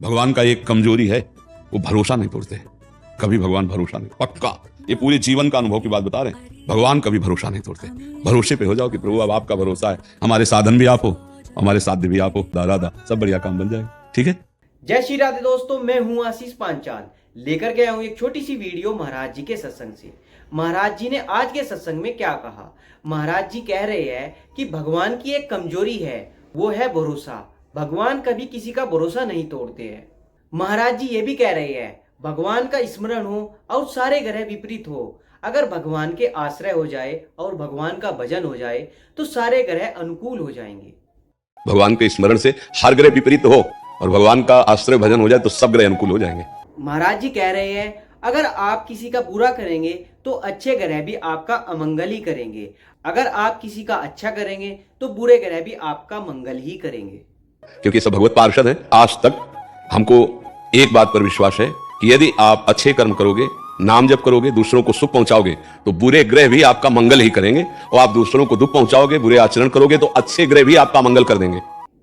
भगवान का एक कमजोरी है, वो भरोसा नहीं तोड़ते। कभी भगवान भरोसा नहीं, पक्का ये पूरे जीवन का अनुभव की बात बता रहे हैं। भगवान कभी भरोसा नहीं तोड़ते। भरोसे पे हो जाओ कि प्रभु अब आपका भरोसा है, हमारे साधन भी आप हो, हमारे साध्य भी आप हो, दादा सब बढ़िया काम बन जाएगा। ठीक है। जय श्री राधे दोस्तों, मैं हूं आशीष पांचाल। लेकर गया हूं एक छोटी सी वीडियो महाराज जी के सत्संग से। महाराज जी ने आज के सत्संग में क्या कहा। महाराज जी कह रहे हैं कि भगवान की एक कमजोरी है, वो है भरोसा। भगवान कभी किसी का भरोसा नहीं तोड़ते हैं। महाराज जी ये भी कह रहे हैं भगवान का स्मरण हो और सारे ग्रह विपरीत हो। अगर भगवान के आश्रय हो जाए और भगवान का भजन हो जाए तो सारे ग्रह अनुकूल हो जाएंगे। भगवान के स्मरण से हर ग्रह विपरीत हो और भगवान का आश्रय भजन हो जाए तो सब ग्रह अनुकूल हो जाएंगे। महाराज जी कह रहे हैं अगर आप किसी का बुरा करेंगे तो अच्छे ग्रह भी आपका अमंगल ही करेंगे। अगर आप किसी का अच्छा करेंगे तो बुरे ग्रह भी आपका मंगल ही करेंगे। क्योंकि सब भगवत पार्षद हैं। आज तक हमको एक बात पर विश्वास है कि यदि आप अच्छे कर्म करोगे, नाम जप करोगे, दूसरों को सुख पहुंचाओगे तो बुरे ग्रह भी आपका मंगल ही करेंगे, और आप दूसरों को दुख पहुंचाओगे, बुरे आचरण करोगे तो अच्छे ग्रह भी आपका मंगल कर देंगे।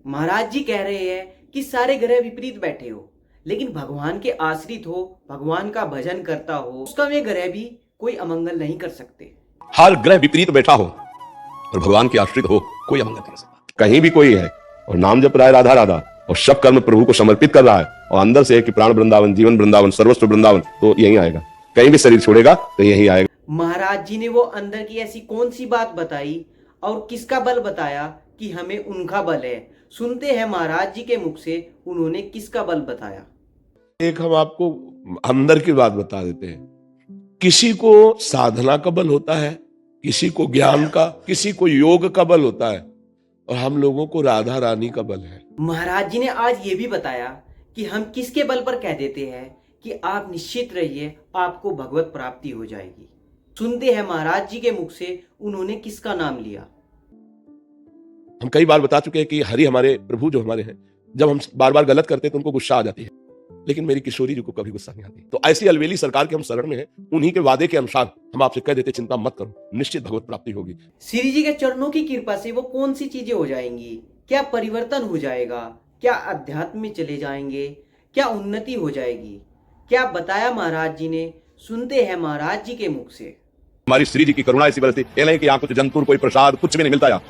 महाराज जी कह रहे हैं कि सारे ग्रह विपरीत बैठे हो, लेकिन भगवान के आश्रित हो, भगवान का भजन करता हो, उसका वे ग्रह भी कोई अमंगल नहीं कर सकते। हर ग्रह विपरीत बैठा हो और भगवान के आश्रित हो, कोई अमंगल कर सकता। कहीं भी कोई है और नाम जप रहा है राधा राधा और सब कर्म प्रभु को समर्पित कर रहा है और अंदर से है कि प्राण वृंदावन, जीवन वृंदावन, सर्वस्व वृंदावन, तो यही आएगा। कहीं भी शरीर छोड़ेगा तो यही आएगा। महाराज जी ने वो अंदर की ऐसी कौन सी बात बताई और किसका बल बताया कि हमें उनका बल है। सुनते हैं महाराज जी के मुख से उन्होंने किसका बल बताया। एक हम आपको अंदर की बात बता देते हैं। किसी को साधना का बल होता है, किसी को ज्ञान का, किसी को योग का बल होता है, और हम लोगों को राधा रानी का बल है। महाराज जी ने आज ये भी बताया कि हम किसके बल पर कह देते हैं कि आप निश्चित रहिए, आपको भगवत प्राप्ति हो जाएगी। सुनते हैं महाराज जी के मुख से उन्होंने किसका नाम लिया। हम कई बार बता चुके हैं कि हरि हमारे प्रभु जो हमारे हैं, जब हम बार बार गलत करते हैं तो उनको गुस्सा आ जाती है, लेकिन मेरी किशोरी जी को कभी गुस्सा नहीं आती। तो ऐसी अलवेली सरकार के हम शरण में हैं। उन्हीं के वादे के अनुसार हम आपसे कह देते चिंता मत करो, निश्चित भगवत प्राप्ति होगी। श्री जी के चरणों की कृपा से वो कौन सी चीजें हो जाएंगी? क्या परिवर्तन हो जाएगा? क्या अध्यात्म में चले जाएंगे? क्या उन्नति हो जाएगी? क्या बताया महाराज जी ने? सुनते हैं महाराज जी के मुख से। हमारी श्री जी की करुणा ऐसी बरसती, ये नहीं कि यहाँ कुछ जंतुर, कोई प्रसाद, कुछ भी नहीं मिलता। यहाँ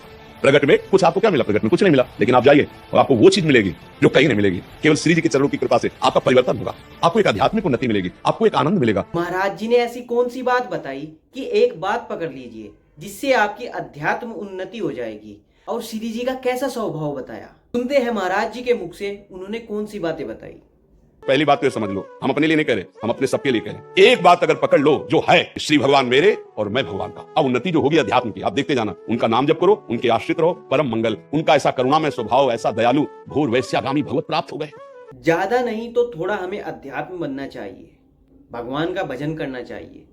प्रगट में कुछ आपको क्या मिला? प्रगट में कुछ नहीं मिला, लेकिन आप जाइए और आपको वो चीज मिलेगी जो कहीं नहीं मिलेगी। केवल श्री जी के चरणों की कृपा से आपका परिवर्तन होगा, आपको एक आध्यात्मिक उन्नति मिलेगी, आपको एक आनंद मिलेगा। महाराज जी ने ऐसी कौन सी बात बताई कि एक बात पकड़ लीजिए जिससे आपकी अध्यात्म उन्नति हो जाएगी। और श्री जी का कैसा स्वभाव बताया। सुनते हैं महाराज जी के मुख से उन्होंने कौन सी बातें बताई। पहली बात तो ये समझ लो, हम अपने लिए नहीं कह रहे, हम अपने सबके लिए कह रहे हैं। एक बात अगर पकड़ लो जो है, श्री भगवान मेरे और मैं भगवान का। अब उन्नति जो होगी अध्यात्म की, आप देखते जाना। उनका नाम जप करो, उनके आश्रित रहो, परम मंगल। उनका ऐसा करुणामय स्वभाव, ऐसा दयालु, घोर वैश्यागामी भगवत प्राप्त हो गए। ज्यादा नहीं तो थोड़ा हमें अध्यात्म बनना चाहिए, भगवान का भजन करना चाहिए।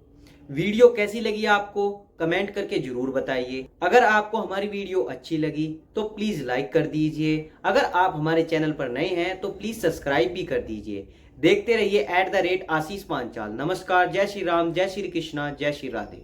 वीडियो कैसी लगी आपको कमेंट करके जरूर बताइए। अगर आपको हमारी वीडियो अच्छी लगी तो प्लीज लाइक कर दीजिए। अगर आप हमारे चैनल पर नए हैं तो प्लीज सब्सक्राइब भी कर दीजिए। देखते रहिए @आशीष पांचाल। नमस्कार, जय श्री राम, जय श्री कृष्णा, जय श्री राधे।